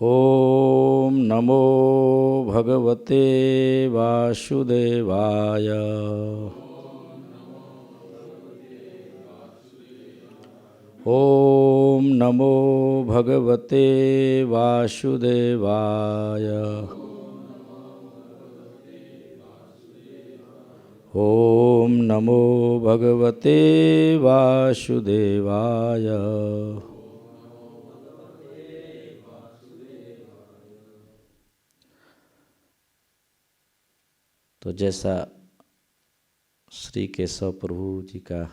ओम नमो भगवते वासुदेवाय। ओम नमो भगवते वासुदेवाय। ओम नमो भगवते वासुदेवाय। तो जैसा श्री केशव प्रभु जी का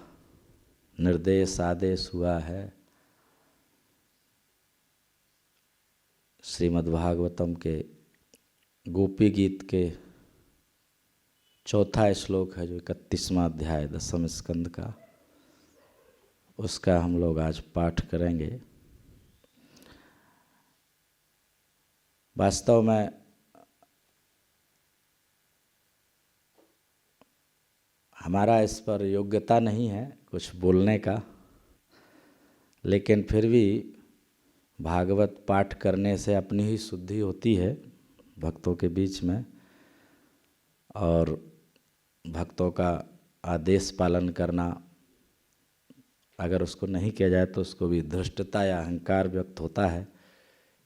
निर्देश आदेश हुआ है, श्रीमद्भागवतम के गोपी गीत के चौथा श्लोक है, जो 31वां अध्याय 10वें स्कंद का, उसका हम लोग आज पाठ करेंगे। वास्तव में हमारा इस पर योग्यता नहीं है कुछ बोलने का, लेकिन फिर भी भागवत पाठ करने से अपनी ही शुद्धि होती है भक्तों के बीच में, और भक्तों का आदेश पालन करना अगर उसको नहीं किया जाए तो उसको भी धृष्टता या अहंकार व्यक्त होता है।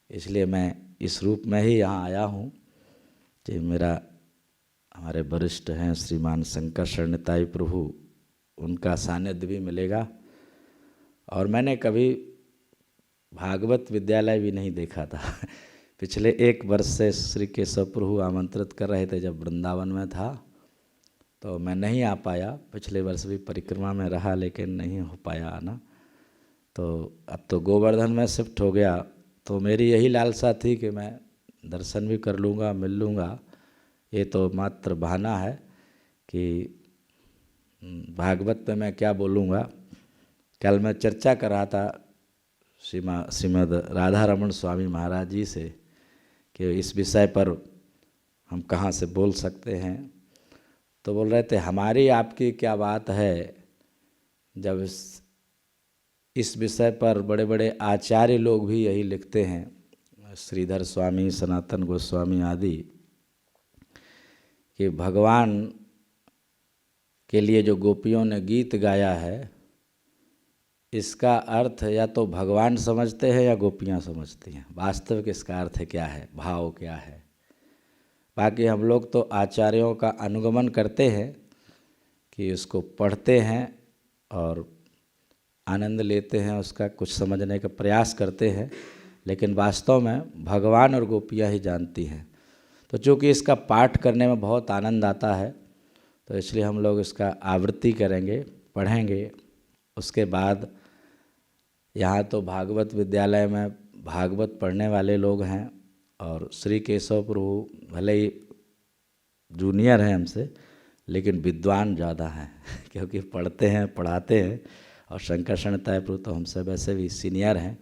इसलिए मैं इस रूप में ही यहाँ आया हूँ कि मेरा हमारे वरिष्ठ हैं श्रीमान शंकर शरणताई प्रभु, उनका सानिध्य भी मिलेगा। और मैंने कभी भागवत विद्यालय भी नहीं देखा था पिछले 1 वर्ष से श्री केशव प्रभु आमंत्रित कर रहे थे, जब वृंदावन में था तो मैं नहीं आ पाया। पिछले वर्ष भी परिक्रमा में रहा लेकिन नहीं हो पाया आना। तो अब तो गोवर्धन में शिफ्ट हो गया, तो मेरी यही लालसा थी कि मैं दर्शन भी कर लूँगा, मिल लूँगा। ये तो मात्र बहाना है कि भागवत में मैं क्या बोलूँगा। कल मैं चर्चा कर रहा था श्रीमद् राधा रमण स्वामी महाराज जी से कि इस विषय पर हम कहाँ से बोल सकते हैं। तो बोल रहे थे हमारी आपकी क्या बात है, जब इस विषय पर बड़े बड़े आचार्य लोग भी यही लिखते हैं, श्रीधर स्वामी, सनातन गोस्वामी आदि, कि भगवान के लिए जो गोपियों ने गीत गाया है, इसका अर्थ या तो भगवान समझते हैं या गोपियाँ समझती हैं। वास्तविक इसका अर्थ क्या है, भाव क्या है। बाकी हम लोग तो आचार्यों का अनुगमन करते हैं कि उसको पढ़ते हैं और आनंद लेते हैं, उसका कुछ समझने का प्रयास करते हैं, लेकिन वास्तव में भगवान और गोपियाँ ही जानती हैं। तो चूँकि इसका पाठ करने में बहुत आनंद आता है, तो इसलिए हम लोग इसका आवृत्ति करेंगे, पढ़ेंगे। उसके बाद यहाँ तो भागवत विद्यालय में भागवत पढ़ने वाले लोग हैं, और श्री केशव प्रभु भले ही जूनियर हैं हमसे, लेकिन विद्वान ज़्यादा हैं क्योंकि पढ़ते हैं, पढ़ाते हैं। और शंकर शरणताई प्रभु तो हमसे वैसे भी सीनियर हैं।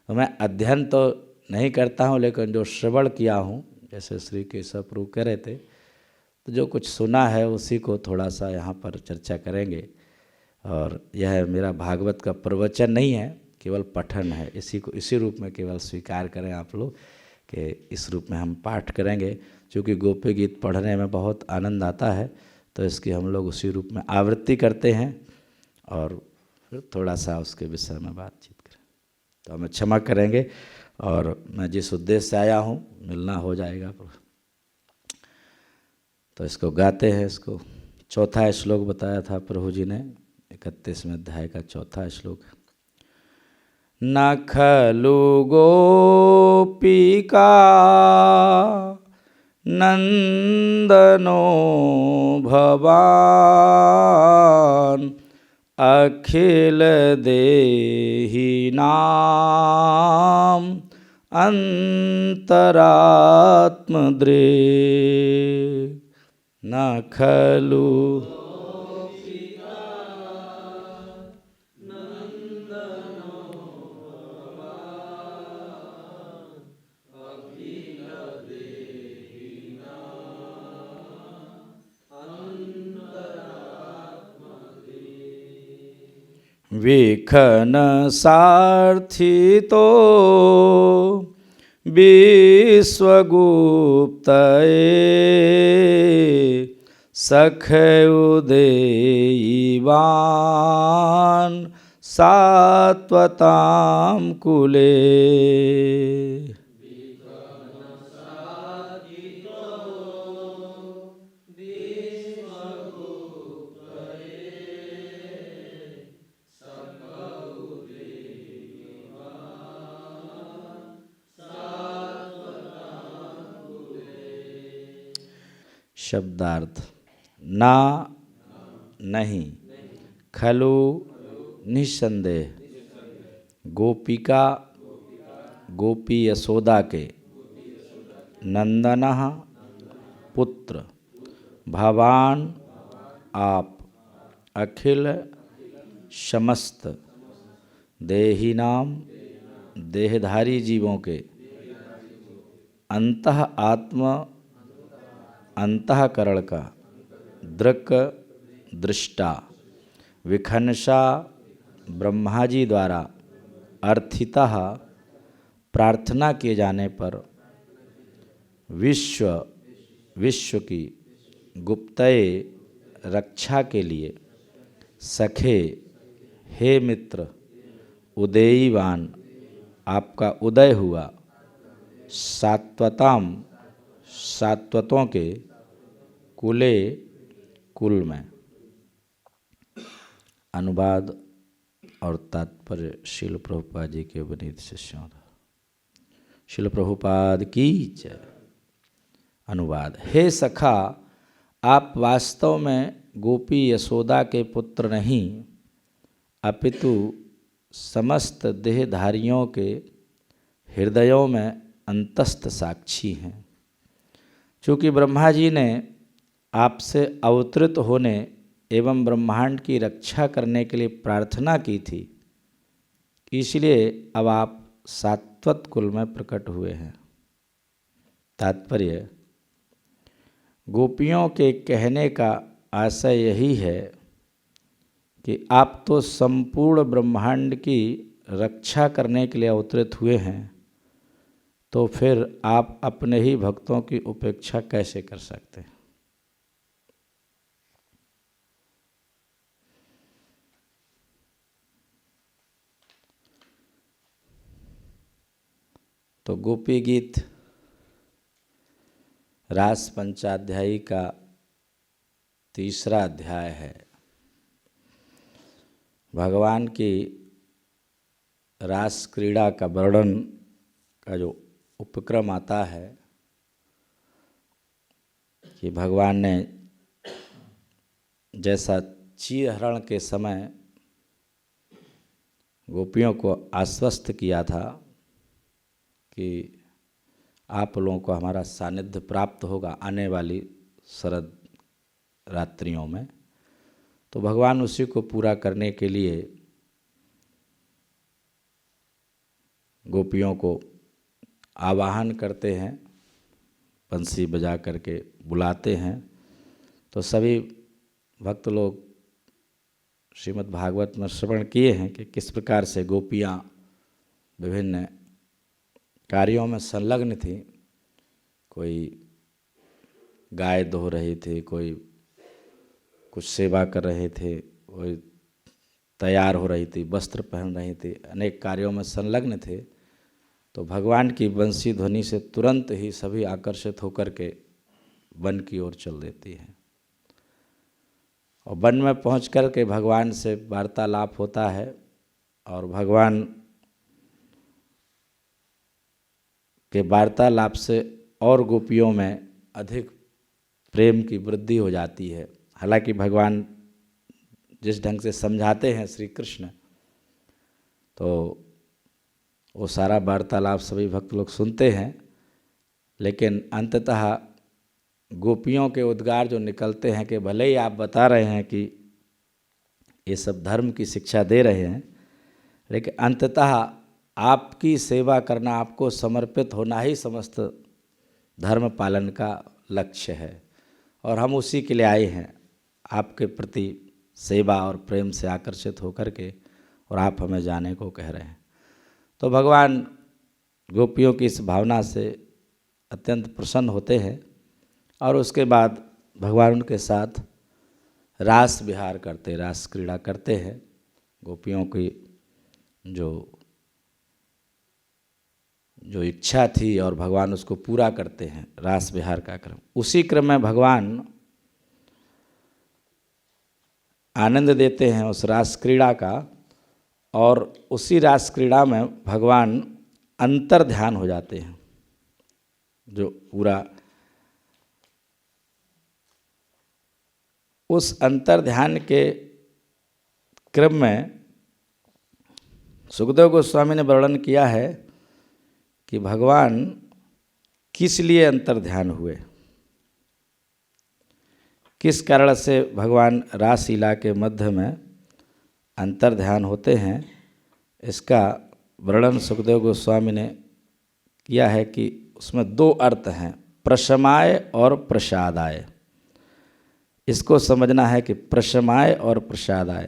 तो मैं अध्ययन तो नहीं करता हूँ, लेकिन जो श्रवण किया हूँ, जैसे श्री केशव प्रभु कह रहे थे, तो जो कुछ सुना है उसी को थोड़ा सा यहाँ पर चर्चा करेंगे। और यह मेरा भागवत का प्रवचन नहीं है, केवल पठन है। इसी रूप में केवल स्वीकार करें आप लोग कि इस रूप में हम पाठ करेंगे। क्योंकि गोपी गीत पढ़ने में बहुत आनंद आता है, तो इसकी हम लोग उसी रूप में आवृत्ति करते हैं और फिर थोड़ा सा उसके विषय में बातचीत करें। तो हमें क्षमा करेंगे, और मैं जिस उद्देश्य से आया हूँ मिलना हो जाएगा। तो इसको गाते हैं। इसको चौथा श्लोक बताया था प्रभु जी ने, 31वें अध्याय का चौथा श्लोक। न खलु गोपिका नंदनो भवान अखिल देहि नाम अंतरात्मदृक्। न खलु विखन सार्थितो विश्वगुप्तये सखयुदेवान् सात्वतां कुले। शब्दार्थ ना नहीं, खलु निसंदेह, गोपिका गोपी यशोदा के, नंदनः पुत्र, भवान आप, अखिल समस्त, देहिनाम देहधारी जीवों के, अंतः आत्म अंतःकरण का, दृक् दृष्टा, विखंसा ब्रह्मा जी द्वारा अर्थितः प्रार्थना किए जाने पर विश्व की गुप्तये रक्षा के लिए सखे हे मित्र उदयीवान आपका उदय हुआ, सात्वताम सात्वतों के, कुले कुल में। अनुवाद और तात्पर्य श्रील प्रभुपाद जी के विनीत शिष्यों। श्रील प्रभुपाद की जय। अनुवाद। हे सखा, आप वास्तव में गोपी यशोदा के पुत्र नहीं, अपितु समस्त देहधारियों के हृदयों में अंतस्थ साक्षी हैं। चूँकि ब्रह्मा जी ने आपसे अवतरित होने एवं ब्रह्मांड की रक्षा करने के लिए प्रार्थना की थी, इसलिए अब आप सात्वत कुल में प्रकट हुए हैं। तात्पर्य, गोपियों के कहने का आशय यही है कि आप तो संपूर्ण ब्रह्मांड की रक्षा करने के लिए अवतरित हुए हैं, तो फिर आप अपने ही भक्तों की उपेक्षा कैसे कर सकते हैं। तो गोपी गीत रास पंचाध्यायी का तीसरा अध्याय है। भगवान की रास क्रीड़ा का वर्णन का जो उपक्रम आता है कि भगवान ने जैसा चीरहरण के समय गोपियों को आश्वस्त किया था कि आप लोगों को हमारा सानिध्य प्राप्त होगा आने वाली शरद रात्रियों में, तो भगवान उसी को पूरा करने के लिए गोपियों को आवाहन करते हैं, बंसी बजा करके बुलाते हैं। तो सभी भक्त लोग श्रीमद् भागवत में श्रवण किए हैं कि किस प्रकार से गोपियाँ विभिन्न कार्यों में संलग्न थी। कोई गाय धो रही थी, कोई कुछ सेवा कर रहे थे, कोई तैयार हो रही थी, वस्त्र पहन रही थी, अनेक कार्यों में संलग्न थे। तो भगवान की बंसी ध्वनि से तुरंत ही सभी आकर्षित होकर के वन की ओर चल देती हैं और वन में पहुँच कर के भगवान से वार्तालाप होता है और भगवान के वार्तालाप से और गोपियों में अधिक प्रेम की वृद्धि हो जाती है। हालांकि भगवान जिस ढंग से समझाते हैं श्री कृष्ण, तो वो सारा वार्तालाप सभी भक्त लोग सुनते हैं, लेकिन अंततः गोपियों के उद्गार जो निकलते हैं कि भले ही आप बता रहे हैं कि ये सब धर्म की शिक्षा दे रहे हैं, लेकिन अंततः आपकी सेवा करना, आपको समर्पित होना ही समस्त धर्म पालन का लक्ष्य है और हम उसी के लिए आए हैं, आपके प्रति सेवा और प्रेम से आकर्षित होकर के, और आप हमें जाने को कह रहे हैं। तो भगवान गोपियों की इस भावना से अत्यंत प्रसन्न होते हैं और उसके बाद भगवान उनके साथ रास विहार करते, रास क्रीड़ा करते हैं। गोपियों की जो इच्छा थी और भगवान उसको पूरा करते हैं, रास विहार का क्रम। उसी क्रम में भगवान आनंद देते हैं उस रास क्रीड़ा का, और उसी रास क्रीड़ा में भगवान अंतर ध्यान हो जाते हैं। जो पूरा उस अंतर ध्यान के क्रम में सुखदेव गोस्वामी ने वर्णन किया है कि भगवान किस लिए अंतर ध्यान हुए, किस कारण से भगवान रासलीला के मध्य में अंतर ध्यान होते हैं। इसका वर्णन सुखदेव गोस्वामी ने किया है कि उसमें दो अर्थ हैं, प्रशमाय और प्रसादाय। इसको समझना है कि प्रशमाय और प्रसादाय।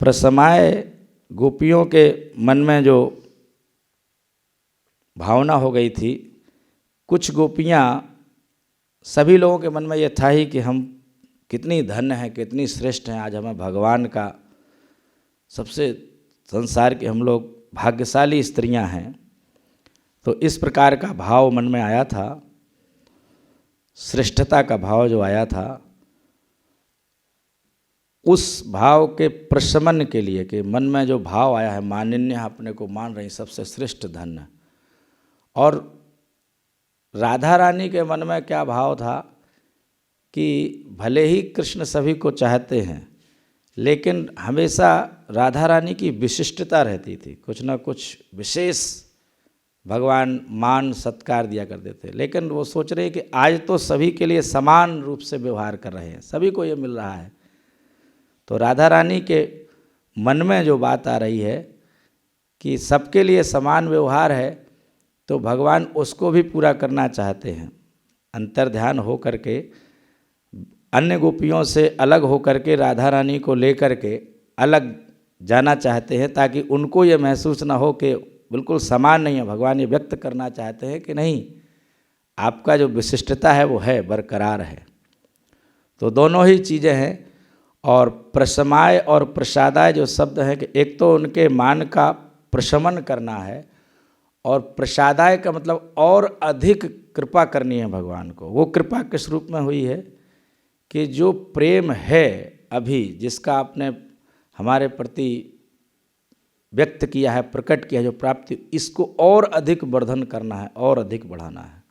प्रशमाय गोपियों के मन में जो भावना हो गई थी, कुछ गोपियाँ, सभी लोगों के मन में ये था ही कि हम कितनी धन्य हैं, कितनी श्रेष्ठ हैं, आज हमें भगवान का सबसे संसार के हम लोग भाग्यशाली स्त्रियां हैं। तो इस प्रकार का भाव मन में आया था, श्रेष्ठता का भाव जो आया था, उस भाव के प्रशमन के लिए, कि मन में जो भाव आया है, मानिन्य अपने को मान रही सबसे श्रेष्ठ धन्य। और राधा रानी के मन में क्या भाव था कि भले ही कृष्ण सभी को चाहते हैं, लेकिन हमेशा राधा रानी की विशिष्टता रहती थी, कुछ ना कुछ विशेष भगवान मान सत्कार दिया करते थे। लेकिन वो सोच रहे हैं कि आज तो सभी के लिए समान रूप से व्यवहार कर रहे हैं, सभी को ये मिल रहा है। तो राधा रानी के मन में जो बात आ रही है कि सबके लिए समान व्यवहार है, तो भगवान उसको भी पूरा करना चाहते हैं। अंतर ध्यान हो करके, अन्य गोपियों से अलग हो करके राधा रानी को लेकर के अलग जाना चाहते हैं, ताकि उनको ये महसूस ना हो कि बिल्कुल समान नहीं है। भगवान ये व्यक्त करना चाहते हैं कि नहीं, आपका जो विशिष्टता है वो है, बरकरार है। तो दोनों ही चीज़ें हैं। और प्रशमाय और प्रसादाय जो शब्द हैं, कि एक तो उनके मान का प्रशमन करना है, और प्रसादाय का मतलब और अधिक कृपा करनी है भगवान को। वो कृपा किस रूप में हुई है कि जो प्रेम है अभी, जिसका आपने हमारे प्रति व्यक्त किया है, प्रकट किया है, जो प्राप्ति, इसको और अधिक वर्धन करना है, और अधिक बढ़ाना है,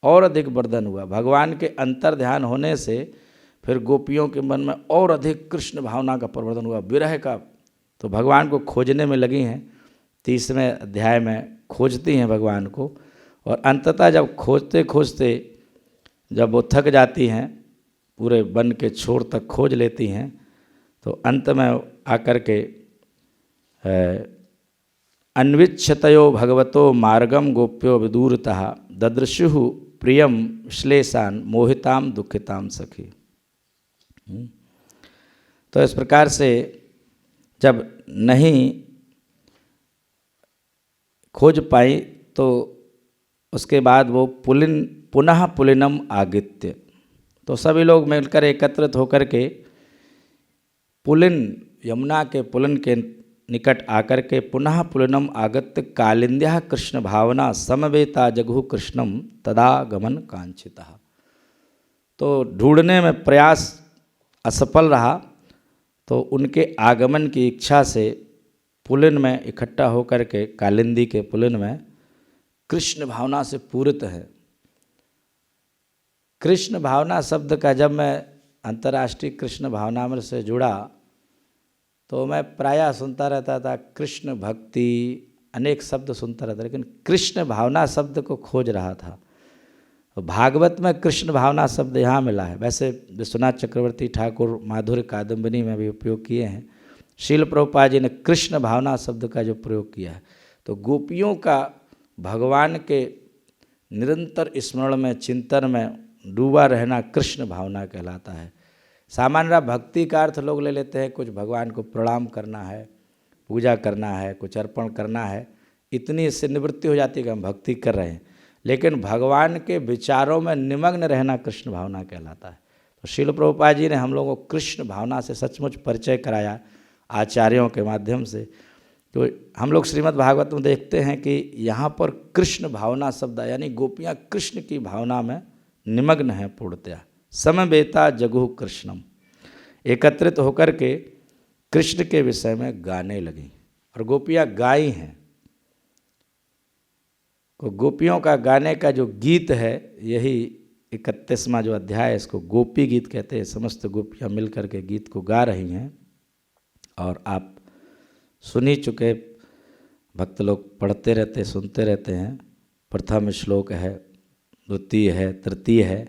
और अधिक वर्धन हुआ। भगवान के अंतर ध्यान होने से फिर गोपियों के मन में और अधिक कृष्ण भावना का प्रवर्धन हुआ, विरह का। तो भगवान को खोजने में लगी हैं, 30वें अध्याय में खोजती हैं भगवान को, और अंततः जब खोजते खोजते जब वो थक जाती हैं, पूरे वन के छोर तक खोज लेती हैं, तो अंत में आकर के अन्विच्छतयो भगवतो मार्गम गोप्यो विदूरतः ददृशुः प्रियम श्लेषान मोहिताम दुखिताम सखी। तो इस प्रकार से जब नहीं खोज पाई, तो उसके बाद वो पुनः पुलिनम आगित्य, तो सभी लोग मिलकर एकत्रित होकर के पुलिन, यमुना के पुलिन के निकट आकर के पुनः पुलिनम आगत्य कालिंद्या कृष्ण भावना समवेता जगहु कृष्णम तदा गमन कांक्षिता। तो ढूंढने में प्रयास असफल रहा, तो उनके आगमन की इच्छा से पुलिन में इकट्ठा होकर के, कालिंदी के पुलिन में कृष्ण भावना से पूरित है। कृष्ण भावना शब्द का जब मैं अंतर्राष्ट्रीय कृष्ण भावनामृत से जुड़ा, तो मैं प्रायः सुनता रहता था कृष्ण भक्ति, अनेक शब्द सुनता रहता, लेकिन कृष्ण भावना शब्द को खोज रहा था। तो भागवत में कृष्ण भावना शब्द यहाँ मिला है। वैसे विश्वनाथ चक्रवर्ती ठाकुर माधुर्य कादम्बनी में भी उपयोग किए हैं। शील प्रभुपाद जी ने कृष्ण भावना शब्द का जो प्रयोग किया है, तो गोपियों का भगवान के निरंतर स्मरण में, चिंतन में डूबा रहना कृष्ण भावना कहलाता है। सामान्य भक्ति का अर्थ लोग ले लेते हैं, कुछ भगवान को प्रणाम करना है, पूजा करना है, कुछ अर्पण करना है, इतनी इससे निवृत्ति हो जाती है कि हम भक्ति कर रहे हैं। लेकिन भगवान के विचारों में निमग्न रहना कृष्ण भावना कहलाता है। तो श्रील प्रभुपाद जी ने हम लोगों को कृष्ण भावना से सचमुच परिचय कराया आचार्यों के माध्यम से। तो हम लोग श्रीमद् भागवत में देखते हैं कि यहाँ पर कृष्ण भावना शब्द यानी गोपियाँ कृष्ण की भावना में निमग्न हैं पूर्णतया। समवेता जगु कृष्णम, एकत्रित होकर के कृष्ण के विषय में गाने लगी और गोपियाँ गाई हैं। तो गोपियों का गाने का जो गीत है, यही 31वां जो अध्याय है, इसको गोपी गीत कहते हैं। समस्त गोपियाँ मिलकर के गीत को गा रही हैं और आप सुन ही चुके, भक्त लोग पढ़ते रहते सुनते रहते हैं। प्रथम श्लोक है, द्वितीय है, तृतीय है,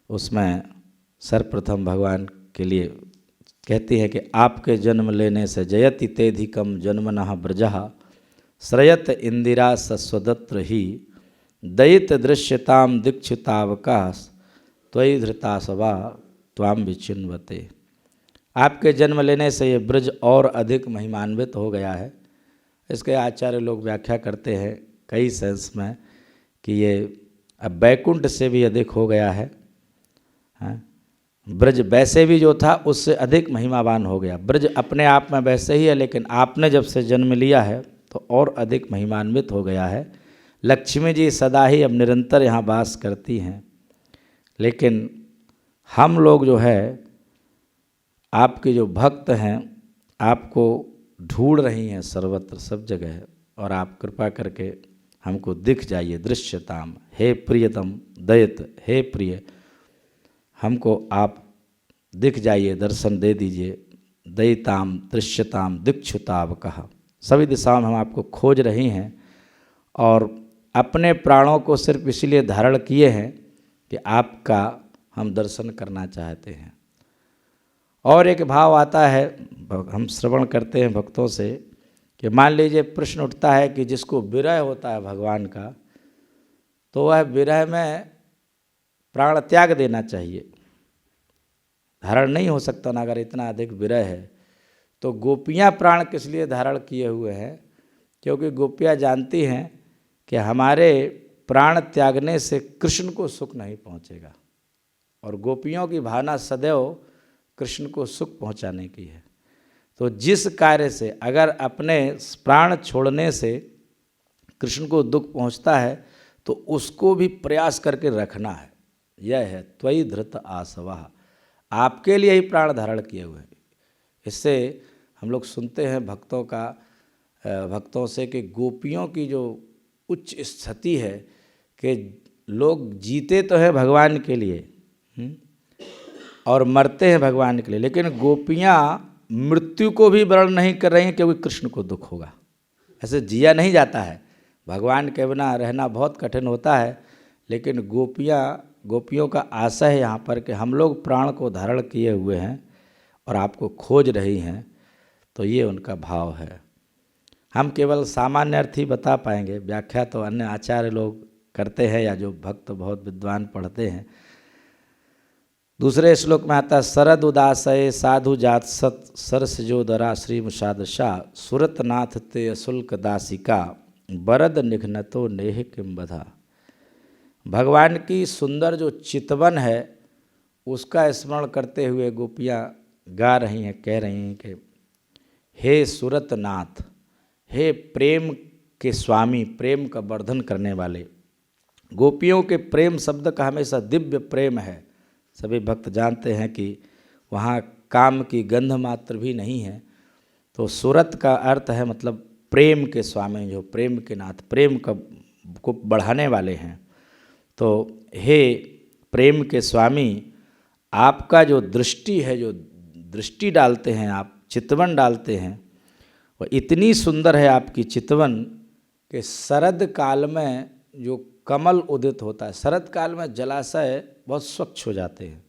उसमें सर्वप्रथम भगवान के लिए कहती है कि आपके जन्म लेने से जयति तेधिकम जन्मनः ब्रजः श्रयत इंदिरा सस्वदत्र ही दयित दृश्यताम दीक्षितावकाश त्वयि धृता सभा त्वाम विचिन्वते। आपके जन्म लेने से ये ब्रज और अधिक महिमान्वित हो गया है। इसके आचार्य लोग व्याख्या करते हैं कई सेंस में कि ये अब बैकुंठ से भी अधिक हो गया है। ब्रज वैसे भी जो था उससे अधिक महिमावान हो गया। ब्रज अपने आप में वैसे ही है, लेकिन आपने जब से जन्म लिया है तो और अधिक महिमान्वित हो गया है। लक्ष्मी जी सदा ही अब निरंतर यहाँ वास करती हैं, लेकिन हम लोग जो है आपके जो भक्त हैं आपको ढूंढ रही हैं सर्वत्र सब जगह, और आप कृपा करके हमको दिख जाइए। दृश्यताम, हे प्रियतम दयित, हे प्रिय, हमको आप दिख जाइए, दर्शन दे दीजिए। दयिताम दृश्यताम दीक्षुताव कहा, सभी दिशाओं में हम आपको खोज रही हैं और अपने प्राणों को सिर्फ इसलिए धारण किए हैं कि आपका हम दर्शन करना चाहते हैं। और एक भाव आता है, हम श्रवण करते हैं भक्तों से कि मान लीजिए प्रश्न उठता है कि जिसको विरह होता है भगवान का, तो वह विरह में प्राण त्याग देना चाहिए। धारण नहीं हो सकता ना, अगर इतना अधिक विरह है। तो गोपियाँ प्राण किस लिए धारण किए हुए हैं? क्योंकि गोपियाँ जानती हैं कि हमारे प्राण त्यागने से कृष्ण को सुख नहीं पहुँचेगा, और गोपियों की भावना सदैव कृष्ण को सुख पहुँचाने की है। तो जिस कार्य से अगर अपने प्राण छोड़ने से कृष्ण को दुख पहुँचता है तो उसको भी प्रयास करके रखना है। यह है त्वयि धृत आसवा, आपके लिए ही प्राण धारण किए हुए हैं। इससे हम लोग सुनते हैं भक्तों से कि गोपियों की जो उच्च स्थिति है कि लोग जीते तो हैं भगवान के लिए और मरते हैं भगवान के लिए, लेकिन गोपियाँ मृत्यु को भी वर्ण नहीं कर रही हैं क्योंकि कृष्ण को दुख होगा। ऐसे जिया नहीं जाता है, भगवान के बिना रहना बहुत कठिन होता है। लेकिन गोपियों का आशा है यहाँ पर कि हम लोग प्राण को धारण किए हुए हैं और आपको खोज रही हैं। तो ये उनका भाव है। हम केवल सामान्य अर्थ ही बता पाएंगे, व्याख्या तो अन्य आचार्य लोग करते हैं या जो भक्त बहुत विद्वान पढ़ते हैं। दूसरे श्लोक में आता है शरद उदासय साधु जात सत सरसजोदरा श्री मुषादशा सुरतनाथ ते अशुल्क दासिका बरद निघ्नतो नेह किम बधा। भगवान की सुंदर जो चितवन है उसका स्मरण करते हुए गोपियाँ गा रही हैं, कह रही हैं कि हे सुरतनाथ, हे प्रेम के स्वामी, प्रेम का वर्धन करने वाले। गोपियों के प्रेम शब्द का हमेशा दिव्य प्रेम है। सभी भक्त जानते हैं कि वहाँ काम की गंध मात्र भी नहीं है। तो सुरत का अर्थ है मतलब प्रेम के स्वामी, जो प्रेम के नाथ, प्रेम को बढ़ाने वाले हैं। तो हे प्रेम के स्वामी, आपका जो दृष्टि है, जो दृष्टि डालते हैं आप, चितवन डालते हैं, वो इतनी सुंदर है आपकी चितवन कि शरद काल में जो कमल उदित होता है, शरद काल में जलाशय बहुत स्वच्छ हो जाते हैं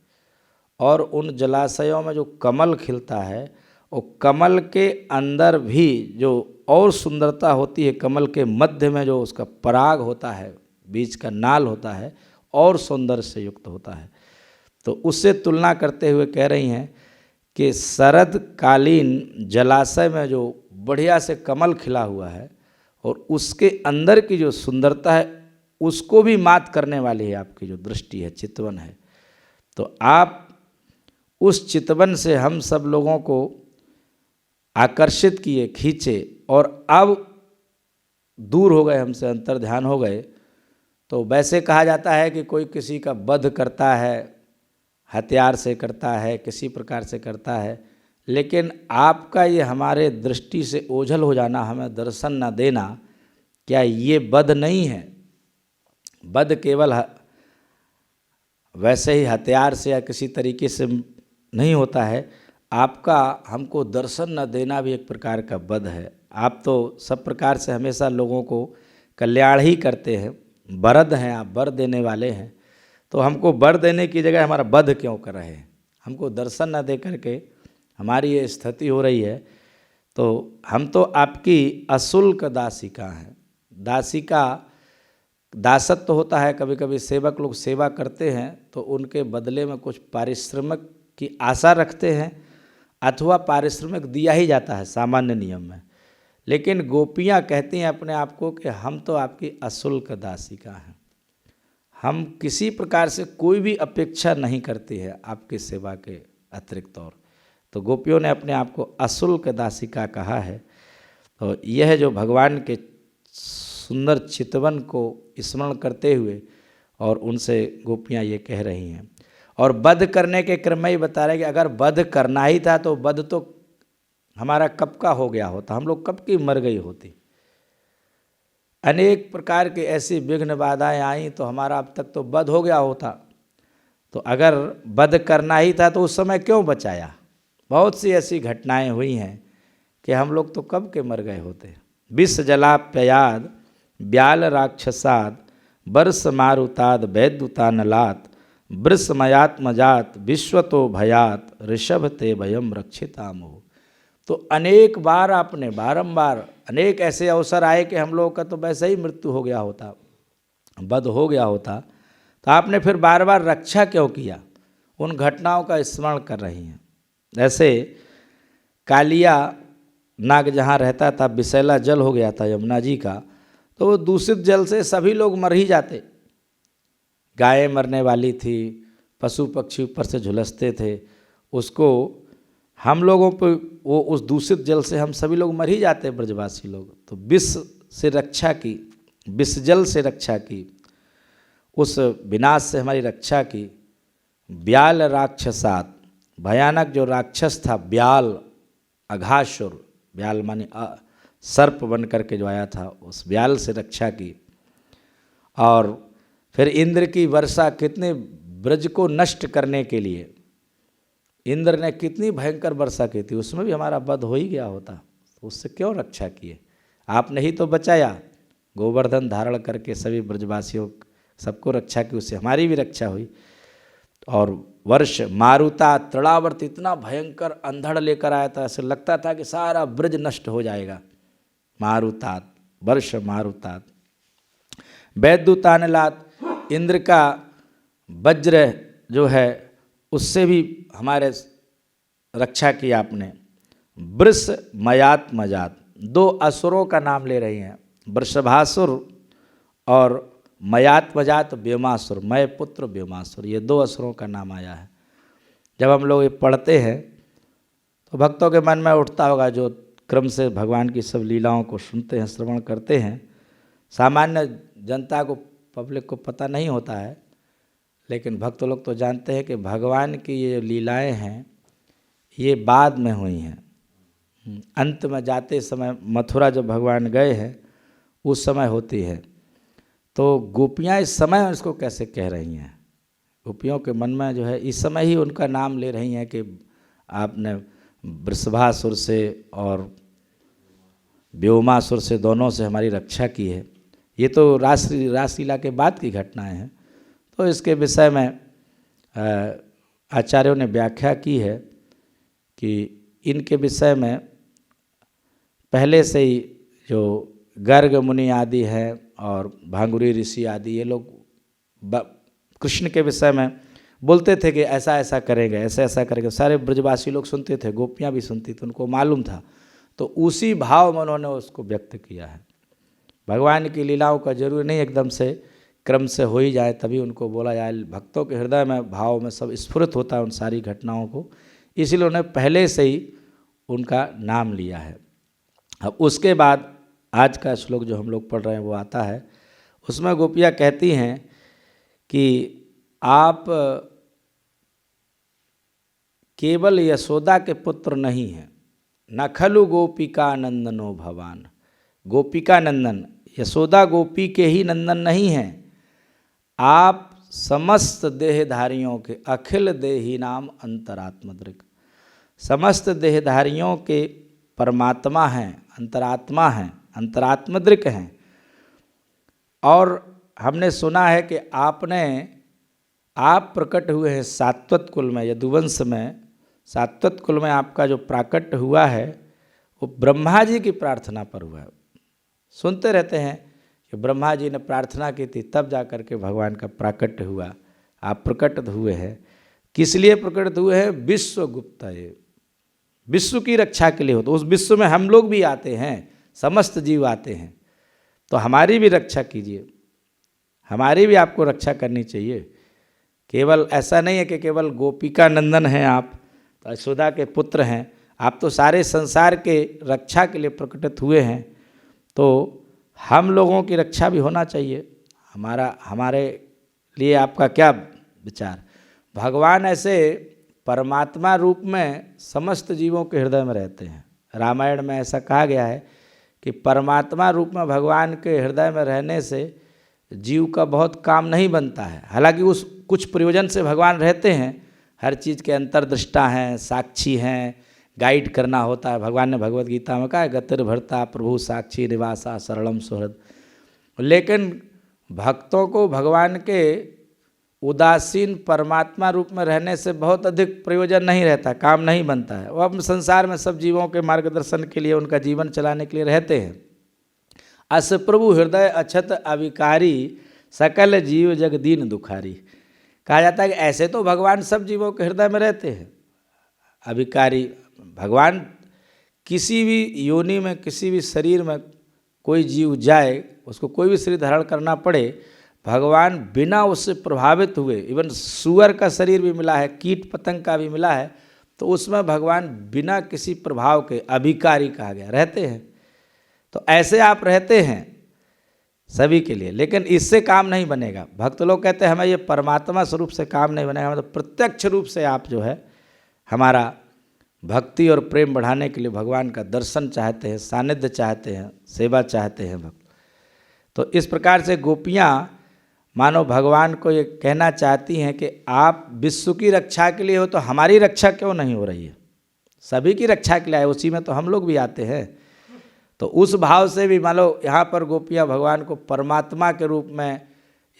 और उन जलाशयों में जो कमल खिलता है, वो कमल के अंदर भी जो और सुंदरता होती है, कमल के मध्य में जो उसका पराग होता है, बीच का नाल होता है, और सौंदर्य से युक्त होता है। तो उससे तुलना करते हुए कह रही हैं कि शरद कालीन जलाशय में जो बढ़िया से कमल खिला हुआ है और उसके अंदर की जो सुंदरता है उसको भी मात करने वाली है आपकी जो दृष्टि है, चितवन है। तो आप उस चितवन से हम सब लोगों को आकर्षित किए, खींचे और अब दूर हो गए हमसे, अंतर ध्यान हो गए। तो वैसे कहा जाता है कि कोई किसी का वध करता है, हथियार से करता है, किसी प्रकार से करता है, लेकिन आपका ये हमारे दृष्टि से ओझल हो जाना, हमें दर्शन न देना, क्या ये वध नहीं है? वध केवल वैसे ही हथियार से या किसी तरीके से नहीं होता है, आपका हमको दर्शन न देना भी एक प्रकार का वध है। आप तो सब प्रकार से हमेशा लोगों को कल्याण ही करते हैं, वरद हैं आप, वर देने वाले हैं। तो हमको वर देने की जगह हमारा वध क्यों कर रहे हैं? हमको दर्शन न दे करके हमारी ये स्थिति हो रही है। तो हम तो आपकी अशुल्क दासिका हैं। दासिका, दासत्व तो होता है, कभी कभी सेवक लोग सेवा करते हैं तो उनके बदले में कुछ पारिश्रमिक की आशा रखते हैं अथवा पारिश्रमिक दिया ही जाता है सामान्य नियम में। लेकिन गोपियाँ कहती हैं अपने आप को कि हम तो आपकी अशुल्क दासिका हैं, हम किसी प्रकार से कोई भी अपेक्षा नहीं करती है आपकी सेवा के अतिरिक्त। और तो गोपियों ने अपने आप को अशुल्क दासिका कहा है। तो यह जो भगवान के सुंदर चितवन को स्मरण करते हुए और उनसे गोपियाँ ये कह रही हैं। और वध करने के क्रम में ही बता रहे कि अगर वध करना ही था तो वध तो हमारा कब का हो गया होता, हम लोग कब की मर गई होती। अनेक प्रकार के ऐसी विघ्न बाधाएं आई तो हमारा अब तक तो वध हो गया होता। तो अगर वध करना ही था तो उस समय क्यों बचाया? बहुत सी ऐसी घटनाएं हुई हैं कि हम लोग तो कब के मर गए होते। विष जलाप्ययाद ब्याल राक्षसाद वर्ष मारुताद वैद्युतानलात वृषमयात्मजात विश्वतो भयात ऋषभ ते भयम रक्षितामो। तो अनेक बार आपने बारंबार अनेक ऐसे अवसर आए कि हम लोगों का तो वैसे ही मृत्यु हो गया होता, वध हो गया होता, तो आपने फिर बार बार रक्षा क्यों किया? उन घटनाओं का स्मरण कर रही हैं। ऐसे कालिया नाग जहाँ रहता था, विषैला जल हो गया था यमुना जी का, तो वो दूषित जल से सभी लोग मर ही जाते। गायें मरने वाली थी, पशु पक्षी ऊपर से झुलसते थे, उसको हम लोगों पे वो उस दूषित जल से हम सभी लोग मर ही जाते ब्रजवासी लोग। तो विष से रक्षा की, विष जल से रक्षा की, उस विनाश से हमारी रक्षा की। ब्याल राक्षसात, भयानक जो राक्षस था ब्याल, अघासुर, ब्याल माने सर्प बन करके जो आया था, उस ब्याल से रक्षा की। और फिर इंद्र की वर्षा, कितने ब्रज को नष्ट करने के लिए इंद्र ने कितनी भयंकर वर्षा की थी, उसमें भी हमारा वध हो ही गया होता, तो उससे क्यों रक्षा किए? आपने ही तो बचाया, गोवर्धन धारण करके सभी ब्रजवासियों सबको रक्षा की, उससे हमारी भी रक्षा हुई। और वर्ष मारुता तृणावर्त, इतना भयंकर अंधड़ लेकर आया था, ऐसे लगता था कि सारा ब्रज नष्ट हो जाएगा। मारुतात, वर्ष मारुतात। वैद्युतानलात, इंद्र का वज्र जो है उससे भी हमारे रक्षा की आपने। वृष मयात्मजात, दो असुरों का नाम ले रही हैं, वृषभासुर और मयात्मजात व्योमासुर, मय पुत्र व्योमासुर, ये दो असुरों का नाम आया है। जब हम लोग ये पढ़ते हैं तो भक्तों के मन में उठता होगा, जो क्रम से भगवान की सब लीलाओं को सुनते हैं, श्रवण करते हैं। सामान्य जनता को, पब्लिक को पता नहीं होता है, लेकिन भक्त लोग तो जानते हैं कि भगवान की ये लीलाएं हैं ये बाद में हुई हैं। अंत में जाते समय मथुरा जब भगवान गए हैं उस समय होती है। तो गोपियाँ इस समय इसको कैसे कह रही हैं? गोपियों के मन में जो है इस समय ही उनका नाम ले रही हैं कि आपने वृषभासुर से और व्योमासुर से, दोनों से हमारी रक्षा की है। ये तो रासलीला के बाद की घटनाएं हैं। तो इसके विषय में आचार्यों ने व्याख्या की है कि इनके विषय में पहले से ही जो गर्ग मुनि आदि हैं और भांगुरी ऋषि आदि, ये लोग कृष्ण के विषय में बोलते थे कि ऐसा ऐसा करेंगे, ऐसा ऐसा करेंगे। सारे ब्रजवासी लोग सुनते थे, गोपियाँ भी सुनती थी, उनको मालूम था। तो उसी भाव में उन्होंने उसको व्यक्त किया है। भगवान की लीलाओं का जरूरी नहीं एकदम से क्रम से हो ही जाए तभी उनको बोला जाए। भक्तों के हृदय में भाव में सब स्फुरित होता है उन सारी घटनाओं को, इसीलिए उन्होंने पहले से ही उनका नाम लिया है। अब उसके बाद आज का श्लोक जो हम लोग पढ़ रहे हैं वो आता है। उसमें गोपियाँ कहती हैं कि आप केवल यशोदा के पुत्र नहीं हैं, न खलु गोपिका नंदनो भवान। गोपिका नंदन, यशोदा गोपी के ही नंदन नहीं हैं, आप समस्त देहधारियों के, अखिल देही नाम अंतरात्मदृक्, समस्त देहधारियों के परमात्मा हैं, अंतरात्मा हैं, अंतरात्मदृक् हैं। और हमने सुना है कि आप प्रकट हुए हैं सात्वत कुल में, यदुवंश में। सात्वत कुल में आपका जो प्राकट्य हुआ है वो ब्रह्मा जी की प्रार्थना पर हुआ है। सुनते रहते हैं कि ब्रह्मा जी ने प्रार्थना की थी तब जा कर के भगवान का प्राकट्य हुआ। आप प्रकट हुए हैं, किस लिए प्रकट हुए हैं? विश्व गुप्त है, विश्व की रक्षा के लिए हो। तो उस विश्व में हम लोग भी आते हैं, समस्त जीव आते हैं, तो हमारी भी रक्षा कीजिए, हमारी भी आपको रक्षा करनी चाहिए। केवल ऐसा नहीं है कि केवल गोपिका नंदन हैं आप, तो यशोदा के पुत्र हैं, आप तो सारे संसार के रक्षा के लिए प्रकटित हुए हैं, तो हम लोगों की रक्षा भी होना चाहिए। हमारे लिए आपका क्या विचार? भगवान ऐसे परमात्मा रूप में समस्त जीवों के हृदय में रहते हैं। रामायण में ऐसा कहा गया है कि परमात्मा रूप में भगवान के हृदय में रहने से जीव का बहुत काम नहीं बनता है। हालांकि उस कुछ प्रयोजन से भगवान रहते हैं, हर चीज़ के अंतर्दृष्टा हैं, साक्षी हैं, गाइड करना होता है। भगवान ने भगवत गीता में कहा है गतिर भरता प्रभु साक्षी निवासा सरलम सुहृद। लेकिन भक्तों को भगवान के उदासीन परमात्मा रूप में रहने से बहुत अधिक प्रयोजन नहीं रहता, काम नहीं बनता है। वो अपने संसार में सब जीवों के मार्गदर्शन के लिए, उनका जीवन चलाने के लिए रहते हैं। अस प्रभु हृदय अछत अविकारी सकल जीव जग दीन दुखारी। कहा जाता है कि ऐसे तो भगवान सब जीवों के हृदय में रहते हैं, अविकारी। भगवान किसी भी योनि में, किसी भी शरीर में कोई जीव जाए, उसको कोई भी शरीर धारण करना पड़े, भगवान बिना उससे प्रभावित हुए, इवन सूअर का शरीर भी मिला है, कीट पतंग का भी मिला है, तो उसमें भगवान बिना किसी प्रभाव के अभिकारी कहा गया रहते हैं। तो ऐसे आप रहते हैं सभी के लिए, लेकिन इससे काम नहीं बनेगा। भक्त लोग कहते हैं हमें ये परमात्मा स्वरूप से काम नहीं बनेगा, मतलब प्रत्यक्ष रूप से आप जो है हमारा भक्ति और प्रेम बढ़ाने के लिए भगवान का दर्शन चाहते हैं, सानिध्य चाहते हैं, सेवा चाहते हैं भक्त। तो इस प्रकार से गोपियाँ मानो भगवान को ये कहना चाहती हैं कि आप विश्व की रक्षा के लिए हो तो हमारी रक्षा क्यों नहीं हो रही है? सभी की रक्षा के लिए आए, उसी में तो हम लोग भी आते हैं। तो उस भाव से भी मान लो यहाँ पर गोपियाँ भगवान को परमात्मा के रूप में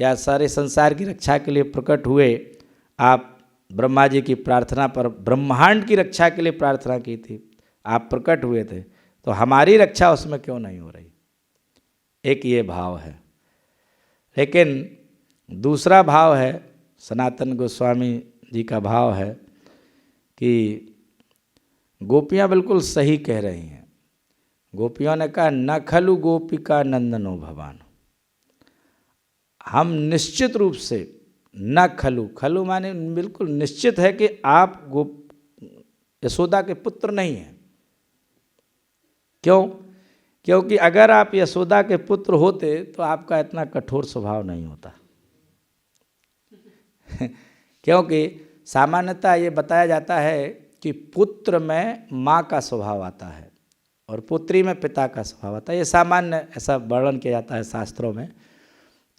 या सारे संसार की रक्षा के लिए प्रकट हुए। आप ब्रह्मा जी की प्रार्थना पर ब्रह्मांड की रक्षा के लिए प्रार्थना की थी, आप प्रकट हुए थे, तो हमारी रक्षा उसमें क्यों नहीं हो रही? एक ये भाव है। लेकिन दूसरा भाव है, सनातन गोस्वामी जी का भाव है कि गोपियाँ बिल्कुल सही कह रही हैं। गोपियों ने कहा न खलु गोपिका नंदनो भवान। हम निश्चित रूप से न खलु, खलु माने बिल्कुल निश्चित है कि आप यशोदा के पुत्र नहीं हैं। क्यों? क्योंकि अगर आप यशोदा के पुत्र होते तो आपका इतना कठोर स्वभाव नहीं होता। क्योंकि सामान्यतः ये बताया जाता है कि पुत्र में माँ का स्वभाव आता है और पुत्री में पिता का स्वभाव आता है। ये सामान्य ऐसा वर्णन किया जाता है शास्त्रों में।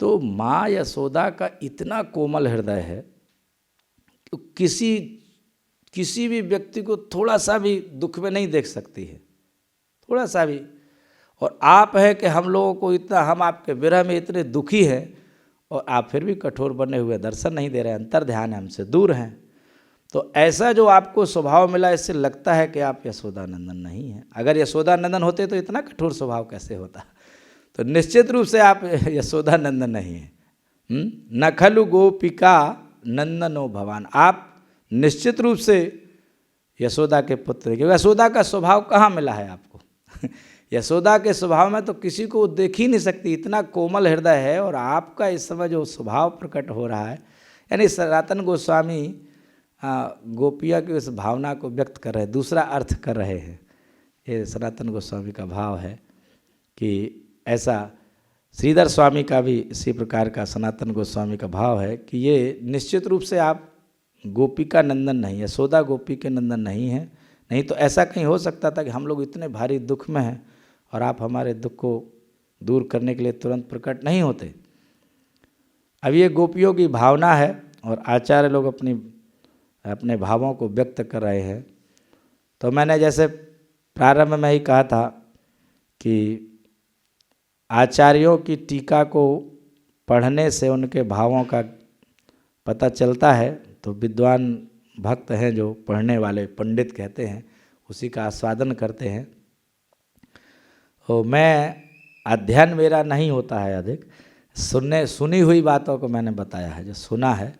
तो माँ यशोदा का इतना कोमल हृदय है कि किसी भी व्यक्ति को थोड़ा सा भी दुख में नहीं देख सकती है, थोड़ा सा भी। और आप है कि हम लोगों को इतना, हम आपके विरह में इतने दुखी हैं और आप फिर भी कठोर बने हुए दर्शन नहीं दे रहे हैं, अंतर ध्यान है, हमसे दूर हैं। तो ऐसा जो आपको स्वभाव मिला, इससे लगता है कि आप यशोदानंदन नहीं हैं। अगर यशोदानंदन होते तो इतना कठोर स्वभाव कैसे होता? तो निश्चित रूप से आप यशोदानंदन नहीं हैं। न खलु गोपिका नंदनो भवान, आप निश्चित रूप से यशोदा के पुत्र हैं। क्योंकि यशोदा का स्वभाव कहाँ मिला है आपको? यशोदा के स्वभाव में तो किसी को देख ही नहीं सकती, इतना कोमल हृदय है, और आपका इस समय जो स्वभाव प्रकट हो रहा है, यानी सनातन गोस्वामी गोपिया की उस भावना को व्यक्त कर रहे हैं, दूसरा अर्थ कर रहे हैं। ये सनातन गोस्वामी का भाव है कि ऐसा श्रीधर स्वामी का भी इसी प्रकार का सनातन गोस्वामी का भाव है कि ये निश्चित रूप से आप गोपिका नंदन नहीं, यशोदा गोपी के नंदन नहीं है। नहीं तो ऐसा कहीं हो सकता था कि हम लोग इतने भारी दुख में हैं और आप हमारे दुख को दूर करने के लिए तुरंत प्रकट नहीं होते। अब ये गोपियों की भावना है और आचार्य लोग अपने भावों को व्यक्त कर रहे हैं। तो मैंने जैसे प्रारंभ में ही कहा था कि आचार्यों की टीका को पढ़ने से उनके भावों का पता चलता है। तो विद्वान भक्त हैं जो पढ़ने वाले, पंडित कहते हैं, उसी का आस्वादन करते हैं। तो मैं अध्ययन मेरा नहीं होता है अधिक, सुनी हुई बातों को मैंने बताया है, जो सुना है।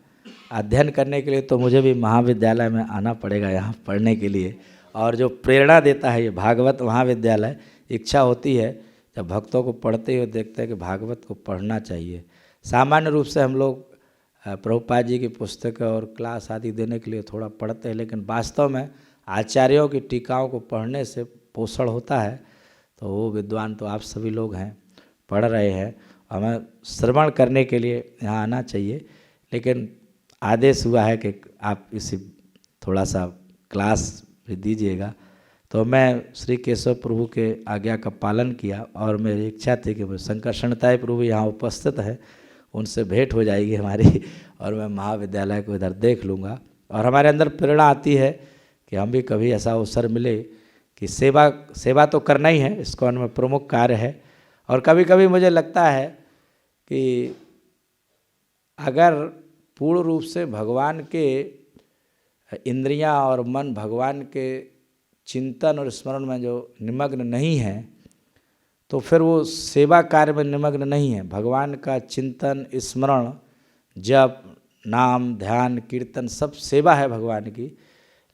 अध्ययन करने के लिए तो मुझे भी महाविद्यालय में आना पड़ेगा यहाँ पढ़ने के लिए, और जो प्रेरणा देता है ये भागवत महाविद्यालय। इच्छा होती है जब भक्तों को पढ़ते हुए देखते हैं कि भागवत को पढ़ना चाहिए। सामान्य रूप से हम लोग प्रभुपाद जी की पुस्तक और क्लास आदि देने के लिए थोड़ा पढ़ते हैं, लेकिन वास्तव में आचार्यों की टीकाओं को पढ़ने से पोषण होता है। तो वो विद्वान तो आप सभी लोग हैं, पढ़ रहे हैं, हमें श्रवण करने के लिए यहाँ आना चाहिए। लेकिन आदेश हुआ है कि आप इसी थोड़ा सा क्लास भी दीजिएगा। तो मैं श्री केशव प्रभु के आज्ञा का पालन किया, और मेरी इच्छा थी कि शंकर शरणताई प्रभु यहाँ उपस्थित है, उनसे भेंट हो जाएगी हमारी, और मैं महाविद्यालय को इधर देख लूँगा। और हमारे अंदर प्रेरणा आती है कि हम भी कभी ऐसा अवसर मिले कि सेवा तो करना ही है, इस्कॉन में प्रमुख कार्य है। और कभी कभी मुझे लगता है कि अगर पूर्ण रूप से भगवान के इंद्रियां और मन भगवान के चिंतन और स्मरण में जो निमग्न नहीं है, तो फिर वो सेवा कार्य में निमग्न नहीं है। भगवान का चिंतन, स्मरण, जप, नाम, ध्यान, कीर्तन सब सेवा है भगवान की।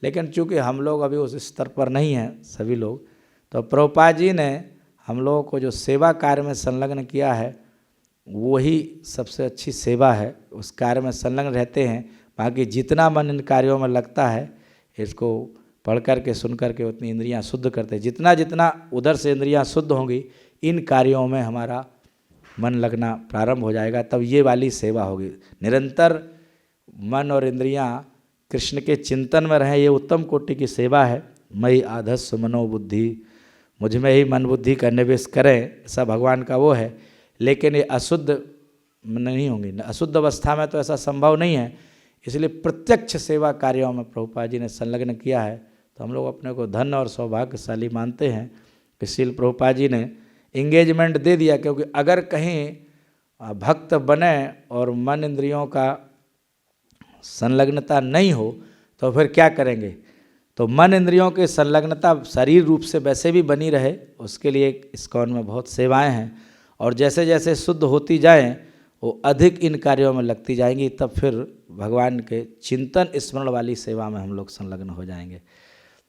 लेकिन चूँकि हम लोग अभी उस स्तर पर नहीं हैं सभी लोग, तो प्रभुपाद जी ने हम लोगों को जो सेवा कार्य में संलग्न किया है वही सबसे अच्छी सेवा है। उस कार्य में संलग्न रहते हैं, बाकी जितना मन इन कार्यों में लगता है, इसको पढ़ कर के सुन कर के उतनी इंद्रियां शुद्ध करते हैं। जितना जितना उधर से इंद्रियां शुद्ध होंगी, इन कार्यों में हमारा मन लगना प्रारंभ हो जाएगा, तब ये वाली सेवा होगी। निरंतर मन और इंद्रियां कृष्ण के चिंतन में रहें, ये उत्तम कोटि की सेवा है। मई आधस्व मनोबुद्धि, मुझ में ही मन बुद्धि का निवेश करें, ऐसा भगवान का वो है। लेकिन ये अशुद्ध नहीं होंगी, अशुद्ध अवस्था में तो ऐसा संभव नहीं है। इसलिए प्रत्यक्ष सेवा कार्यों में प्रभुपाद जी ने संलग्न किया है। तो हम लोग अपने को धन्य और सौभाग्यशाली मानते हैं कि श्रील प्रभुपाद जी ने इंगेजमेंट दे दिया। क्योंकि अगर कहीं भक्त बने और मन इंद्रियों का संलग्नता नहीं हो तो फिर क्या करेंगे। तो मन इंद्रियों की संलग्नता शरीर रूप से वैसे भी बनी रहे, उसके लिए इस्कॉन में बहुत सेवाएं हैं। और जैसे जैसे शुद्ध होती जाएं वो अधिक इन कार्यों में लगती जाएंगी, तब फिर भगवान के चिंतन स्मरण वाली सेवा में हम लोग संलग्न हो जाएंगे।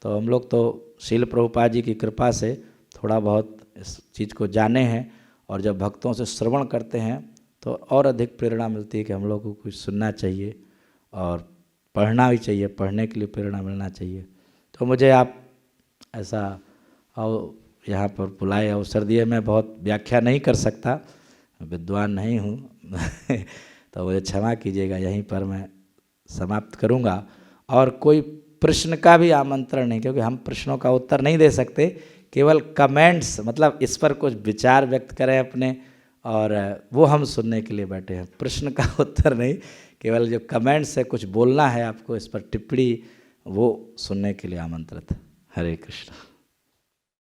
तो हम लोग तो श्रील प्रभुपाद जी की कृपा से थोड़ा बहुत इस चीज़ को जाने हैं, और जब भक्तों से श्रवण करते हैं तो और अधिक प्रेरणा मिलती है कि हम लोग को कुछ सुनना चाहिए और पढ़ना भी चाहिए, पढ़ने के लिए प्रेरणा मिलना चाहिए। तो मुझे आप ऐसा और यहाँ पर बुलाए, अवसर दिए। मैं बहुत व्याख्या नहीं कर सकता, विद्वान नहीं हूँ तो मुझे क्षमा कीजिएगा, यहीं पर मैं समाप्त करूँगा। और कोई प्रश्न का भी आमंत्रण नहीं, क्योंकि हम प्रश्नों का उत्तर नहीं दे सकते, केवल कमेंट्स, मतलब इस पर कुछ विचार व्यक्त करें अपने, और वो हम सुनने के लिए बैठे हैं। प्रश्न का उत्तर नहीं, केवल जो कमेंट्स है, कुछ बोलना है आपको इस पर टिप्पणी, वो सुनने के लिए आमंत्रित। हरे कृष्ण।